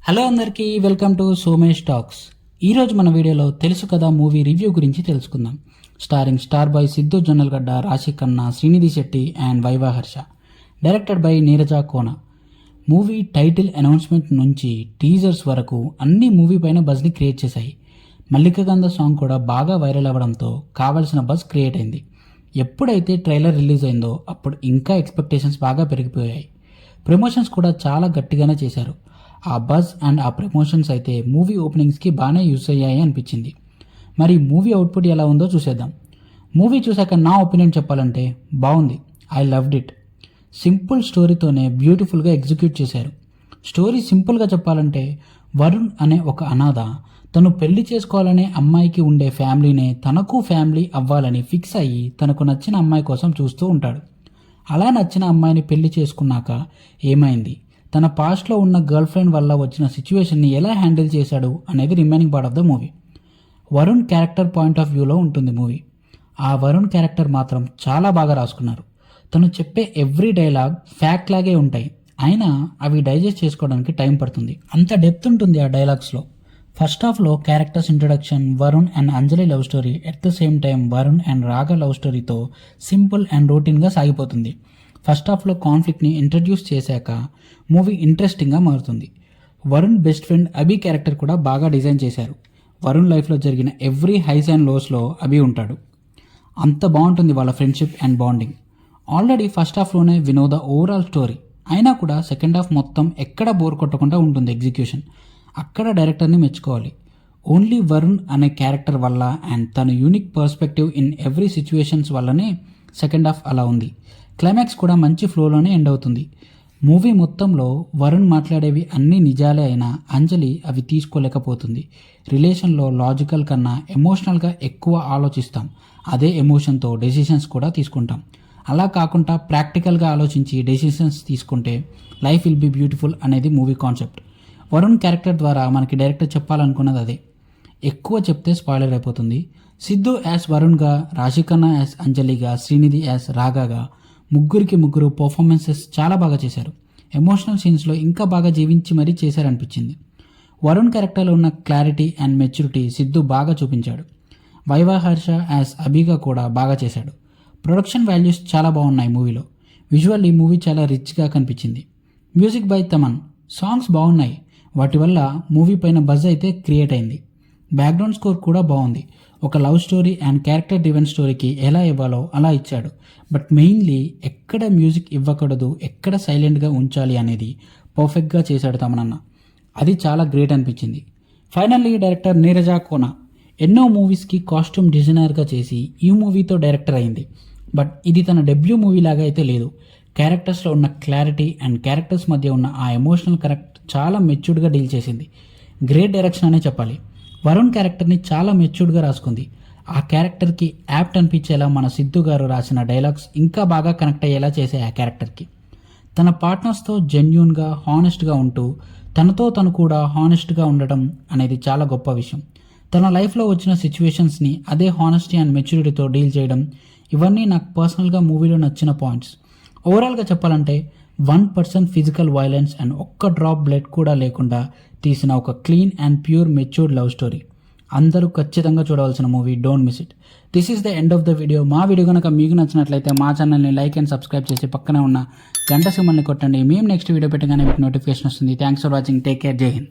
Hello అందరికీ, welcome to Somesh talks. ఈరోజు మన వీడియోలో తెలుసు కదా మూవీ రివ్యూ గురించి తెలుసుకుందాం. Starring star boy Siddhu Jonnalagadda, Raashi Khanna, Srinidhi Shetty and Viva Harsha. Directed by Neeraja Kona. Movie title announcement నుంచి టీజర్స్ వరకు అన్ని మూవీ పైన బజ్ని క్రియేట్ చేశాయి. మల్లికగంధ సాంగ్ కూడా బాగా వైరల్ అవ్వడంతో కావాల్సిన బజ్ క్రియేట్ అయింది. ఎప్పుడైతే ట్రైలర్ రిలీజ్ అయిందో అప్పుడు ఇంకా ఎక్స్పెక్టేషన్స్ బాగా పెరిగిపోయాయి. ప్రమోషన్స్ కూడా చాలా గట్టిగానే చేశారు. ఆ బజ్ అండ్ ఆ ప్రమోషన్స్ అయితే మూవీ ఓపెనింగ్స్కి బాగానే యూస్ అయ్యాయి అనిపించింది. మరి మూవీ అవుట్పుట్ ఎలా ఉందో చూసేద్దాం. మూవీ చూశాక నా ఒపీనియన్ చెప్పాలంటే బాగుంది. I loved it. సింపుల్ స్టోరీతోనే బ్యూటిఫుల్గా ఎగ్జిక్యూట్ చేశారు. స్టోరీ సింపుల్గా చెప్పాలంటే, వరుణ్ అనే ఒక అనాథ తను పెళ్లి చేసుకోవాలనే అమ్మాయికి ఉండే ఫ్యామిలీనే తనకు ఫ్యామిలీ అవ్వాలని ఫిక్స్ అయ్యి తనకు నచ్చిన అమ్మాయి కోసం చూస్తూ ఉంటాడు. అలా నచ్చిన అమ్మాయిని పెళ్లి చేసుకున్నాక ఏమైంది, తన పాస్ట్లో ఉన్న గర్ల్ ఫ్రెండ్ వల్ల వచ్చిన సిచ్యువేషన్ని ఎలా హ్యాండిల్ చేశాడు అనేది remaining part of the movie. Varun character point of వ్యూలో ఉంటుంది మూవీ. ఆ వరుణ్ క్యారెక్టర్ మాత్రం చాలా బాగా రాసుకున్నారు. తను చెప్పే ఎవ్రీ డైలాగ్ ఫ్యాక్ట్ లాగే ఉంటాయి, అయినా అవి డైజెస్ట్ చేసుకోవడానికి టైం పడుతుంది. అంత డెప్త్ ఉంటుంది ఆ డైలాగ్స్లో. ఫస్ట్ హాఫ్లో characters introduction, Varun and Anjali love story, at the same time Varun and రాగ లవ్ స్టోరీతో సింపుల్ అండ్ రొటీన్గా సాగిపోతుంది. ఫస్ట్ హాఫ్లో కాన్ఫ్లిక్ట్ని ఇంట్రడ్యూస్ చేశాక మూవీ ఇంట్రెస్టింగ్గా మారుతుంది. Varun best friend Abhi character కూడా బాగా డిజైన్ చేశారు. వరుణ్ లైఫ్లో జరిగిన ఎవ్రీ హైస్ అండ్ లోస్లో అభి ఉంటాడు. అంత బాగుంటుంది వాళ్ళ friendship and bonding. Already first హాఫ్లోనే వినోద ఓవరాల్ స్టోరీ, అయినా కూడా సెకండ్ హాఫ్ మొత్తం ఎక్కడ బోర్ కొట్టకుండా ఉంటుంది ఎగ్జిక్యూషన్. అక్కడ డైరెక్టర్ని మెచ్చుకోవాలి. ఓన్లీ వరుణ్ అనే క్యారెక్టర్ వల్ల అండ్ తన unique perspective in every situations వల్లనే సెకండ్ హాఫ్ అలా ఉంది. క్లైమాక్స్ కూడా మంచి ఫ్లోలోనే ఎండ్ అవుతుంది. మూవీ మొత్తంలో వరుణ్ మాట్లాడేవి అన్నీ నిజాలే అయినా అంజలి అవి తీసుకోలేకపోతుంది. రిలేషన్లో లాజికల్ కన్నా ఎమోషనల్గా ఎక్కువ ఆలోచిస్తాం. అదే ఎమోషన్తో డెసిషన్స్ కూడా తీసుకుంటాం. అలా కాకుండా ప్రాక్టికల్గా ఆలోచించి డెసిషన్స్ తీసుకుంటే లైఫ్ విల్ బీ బ్యూటిఫుల్ అనేది మూవీ కాన్సెప్ట్. వరుణ్ క్యారెక్టర్ ద్వారా మనకి డైరెక్టర్ చెప్పాలనుకున్నది అదే. ఎక్కువ చెప్తే స్పాయిలర్ అయిపోతుంది. సిద్ధు యాజ్ వరుణ్గా, రాశి ఖన్నా యాజ్ అంజలిగా, శ్రీనిధి యాజ్ రాగాగా ముగ్గురు పర్ఫార్మెన్సెస్ చాలా బాగా చేశారు. ఎమోషనల్ సీన్స్లో ఇంకా బాగా జీవించి మరీ చేశారనిపించింది. వరుణ్ క్యారెక్టర్లో ఉన్న క్లారిటీ అండ్ మెచ్యూరిటీ సిద్ధు బాగా చూపించాడు. వైవా హర్ష యాజ్ అభిగా కూడా బాగా చేశాడు. ప్రొడక్షన్ వాల్యూస్ చాలా బాగున్నాయి మూవీలో. విజువల్లీ మూవీ చాలా రిచ్గా కనిపించింది. Music by Thaman. సాంగ్స్ బాగున్నాయి. వాటి వల్ల మూవీ పైన బజ్ అయితే క్రియేట్ అయింది. బ్యాక్గ్రౌండ్ స్కోర్ కూడా బాగుంది. ఒక love story and character driven స్టోరీకి ఎలా ఇవ్వాలో అలా ఇచ్చాడు. బట్ మెయిన్లీ ఎక్కడ మ్యూజిక్ ఇవ్వకూడదు, ఎక్కడ సైలెంట్గా ఉంచాలి అనేది పర్ఫెక్ట్గా చేశాడు తమనన్న. అది చాలా గ్రేట్ అనిపించింది. ఫైనల్లీ డైరెక్టర్ నీరజా కోన ఎన్నో మూవీస్కి కాస్ట్యూమ్ డిజైనర్గా చేసి ఈ మూవీతో డైరెక్టర్ అయింది. బట్ ఇది తన డెబ్యూ మూవీ లాగా అయితే లేదు. క్యారెక్టర్స్లో ఉన్న క్లారిటీ అండ్ క్యారెక్టర్స్ మధ్య ఉన్న ఆ ఎమోషనల్ కరెక్ట్ చాలా మెచ్యూర్డ్గా డీల్ చేసింది. గ్రేట్ డైరెక్షన్ అనే చెప్పాలి. వరుణ్ క్యారెక్టర్ని చాలా మెచ్యూర్డ్గా రాసుకుంది. ఆ క్యారెక్టర్కి యాప్ట్ అనిపించేలా మన సిద్ధు గారు రాసిన డైలాగ్స్ ఇంకా బాగా కనెక్ట్ అయ్యేలా చేసే ఆ క్యారెక్టర్కి. తన పార్ట్నర్స్తో జెన్యూన్గా, హానెస్ట్గా ఉంటూ తనతో తను కూడా హానెస్ట్గా ఉండడం అనేది చాలా గొప్ప విషయం. తన లైఫ్లో వచ్చిన సిచ్యువేషన్స్ని అదే హానెస్టీ అండ్ మెచ్యూరిటీతో డీల్ చేయడం, ఇవన్నీ నాకు పర్సనల్గా మూవీలో నచ్చిన పాయింట్స్. ఓవరాల్గా చెప్పాలంటే 1% ఫిజికల్ వైలెన్స్ అండ్ ఒక్క డ్రాప్ బ్లడ్ కూడా లేకుండా తీసిన ఒక clean and pure matured love story. అందరూ ఖచ్చితంగా చూడవలసిన movie. Don't miss it. This is the end of the video. మా వీడియో కనుక మీకు నచ్చినట్లయితే మా ఛానల్ని లైక్ అండ్ సబ్స్క్రైబ్ చేసి పక్కనే ఉన్న గంట సింబల్ని కొట్టండి. మేము నెక్స్ట్ వీడియో పెట్టగానే మీకు నోటిఫికేషన్ వస్తుంది. Thanks for watching. Take care. జై హింద్.